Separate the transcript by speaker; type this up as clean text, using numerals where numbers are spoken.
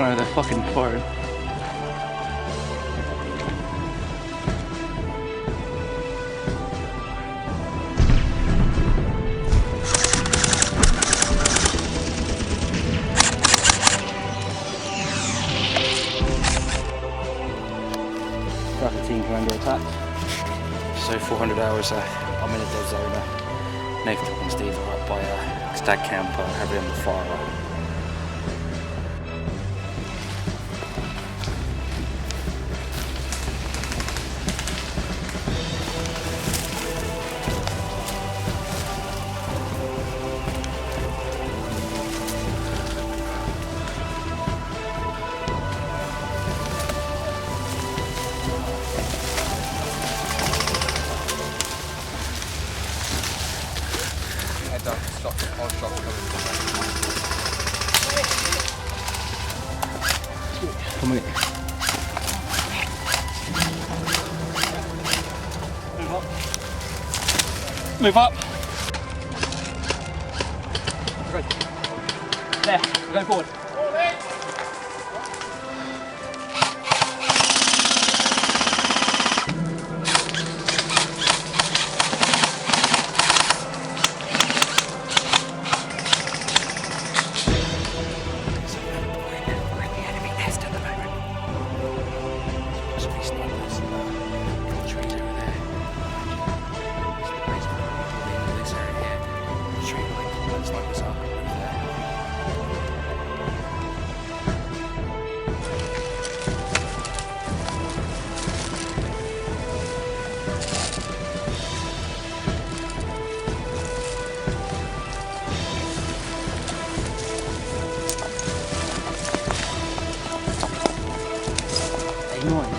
Speaker 1: know they're fucking foreign. Team commander attack. So 400 hours, I'm in a dead zone. Nathan and Steve are up by Stag Camp, having on the fire. Come here. Move up. Move up. Good. There, we're going forward. Nice.